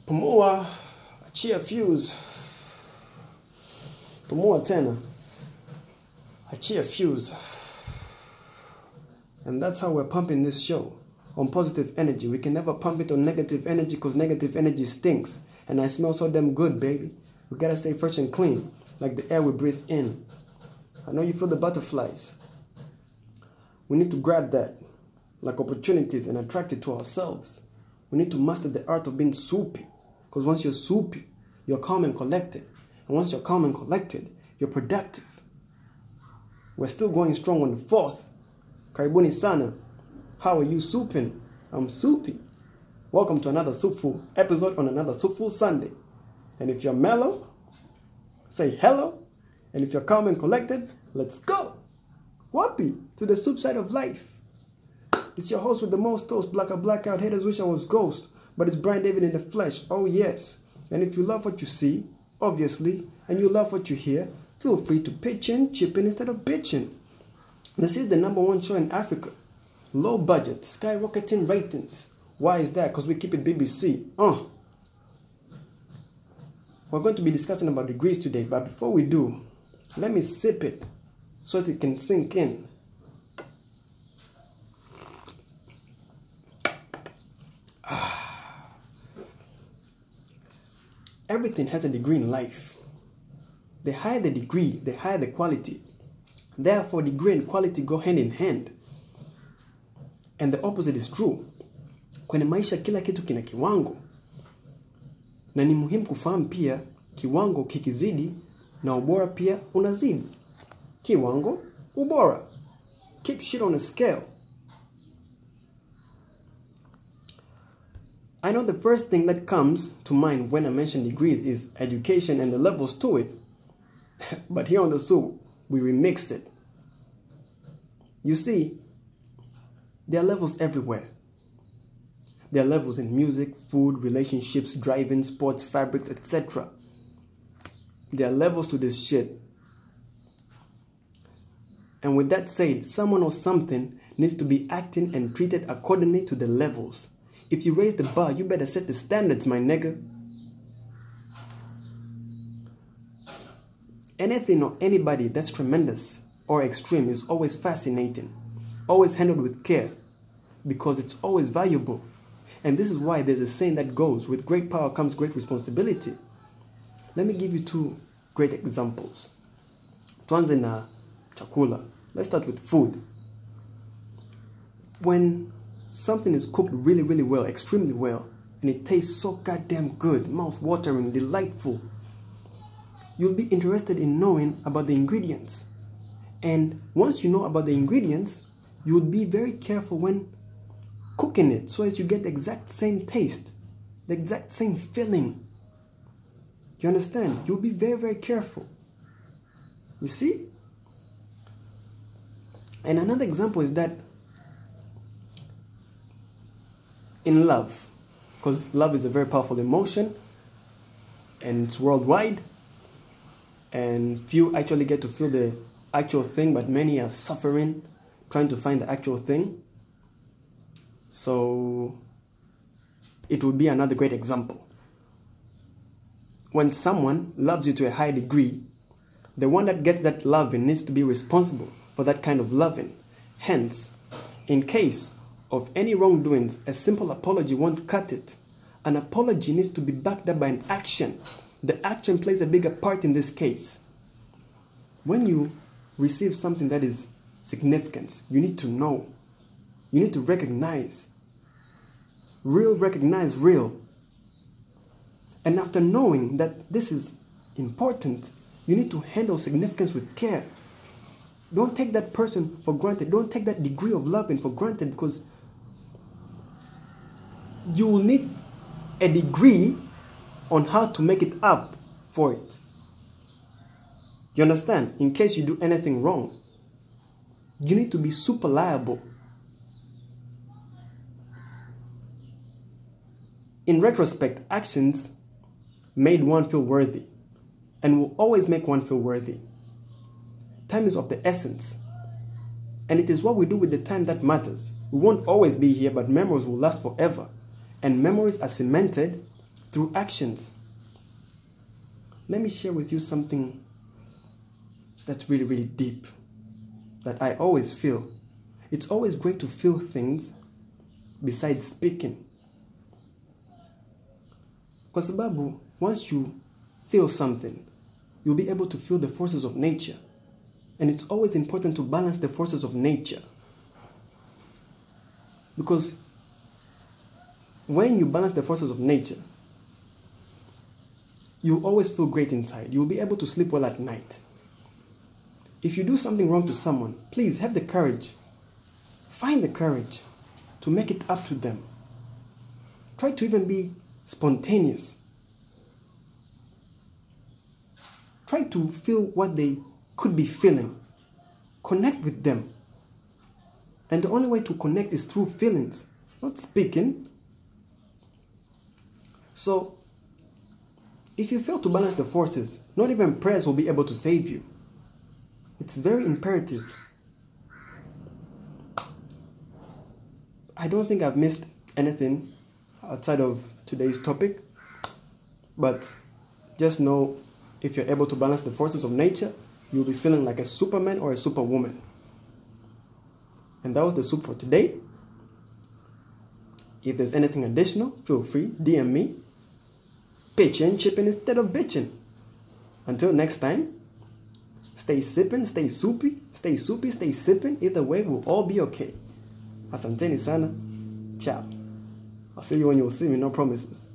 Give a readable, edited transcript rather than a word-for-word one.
Pumua, achia fuse. Pumua tena, achia fuse. And that's how we're pumping this show, on positive energy. We can never pump it on negative energy because negative energy stinks. And I smell so damn good, baby. We gotta stay fresh and clean, like the air we breathe in. I know you feel the butterflies. We need to grab that, like opportunities, and attract it to ourselves. We need to master the art of being soupy. Because once you're soupy, you're calm and collected. And once you're calm and collected, you're productive. We're still going strong on the 4th. Karibuni sana. How are you souping? I'm soupy. Welcome to another Soupful episode on another Soupful Sunday. And if you're mellow, say hello. And if you're calm and collected, let's go. Whoopee to the soup side of life. It's your host with the most toast, blackout. Haters wish I was ghost, but it's Brian David in the flesh. Oh yes. And if you love what you see, obviously, and you love what you hear, feel free to pitch in, chip in instead of bitching. This is the #1 show in Africa. Low budget, skyrocketing ratings. Why is that? Because we keep it BBC. We're going to be discussing about degrees today, but before we do, let me sip it so that it can sink in. Everything has a degree in life. The higher the degree, the higher the quality. Therefore, degree and quality go hand in hand. And the opposite is true. Kwenye maisha kila kitu kina kiwango. Na ni muhimu kufahamu pia kiwango kikizidi na ubora pia unazidi. Kiwango, ubora. Keep shit on a scale. I know the first thing that comes to mind when I mention degrees is education and the levels to it. But here on the Soup, we remixed it. You see, there are levels everywhere. There are levels in music, food, relationships, driving, sports, fabrics, etc. There are levels to this shit. And with that said, someone or something needs to be acting and treated accordingly to the levels. If you raise the bar, you better set the standards, my nigga. Anything or anybody that's tremendous or extreme is always fascinating, always handled with care, because it's always valuable. And this is why there's a saying that goes, with great power comes great responsibility. Let me give you 2 great examples. Tuanze na chakula. Let's start with food. When something is cooked really, really well, extremely well, and it tastes so goddamn good, mouth-watering, delightful, you'll be interested in knowing about the ingredients. And once you know about the ingredients, you'll be very careful when cooking it so as you get the exact same taste, the exact same feeling. You understand? You'll be very, very careful. You see? And another example is that in love, because love is a very powerful emotion and it's worldwide, and few actually get to feel the actual thing, but many are suffering trying to find the actual thing. So it would be another great example. When someone loves you to a high degree, the one that gets that loving needs to be responsible for that kind of loving. Hence, in case of any wrongdoings, a simple apology won't cut it. An apology needs to be backed up by an action. The action plays a bigger part in this case. When you receive something that is significant, you need to know. You need to recognize. Recognize real. And after knowing that this is important, you need to handle significance with care. Don't take that person for granted. Don't take that degree of loving for granted, because you will need a degree on how to make it up for it. You understand? In case you do anything wrong, you need to be super liable. In retrospect, actions made one feel worthy and will always make one feel worthy. Time is of the essence, and it is what we do with the time that matters. We won't always be here, but memories will last forever, and memories are cemented through actions. Let me share with you something that's really, really deep that I always feel. It's always great to feel things besides speaking. Kwa sababu, once you feel something, you'll be able to feel the forces of nature. And it's always important to balance the forces of nature. Because when you balance the forces of nature, you'll always feel great inside. You'll be able to sleep well at night. If you do something wrong to someone, please have the courage. Find the courage to make it up to them. Try to even be spontaneous. Try to feel what they could be feeling. Connect with them. And the only way to connect is through feelings, not speaking. So, if you fail to balance the forces, not even prayers will be able to save you. It's very imperative. I don't think I've missed anything outside of today's topic, but just know if you're able to balance the forces of nature, you'll be feeling like a superman or a superwoman. And that was the soup for today. If there's anything additional, feel free, DM me. Pitching, chipping instead of bitching. Until next time, stay sipping, stay soupy, stay sipping. Either way, we'll all be okay. Asanteni sana. Ciao. I'll see you when you'll see me, no promises.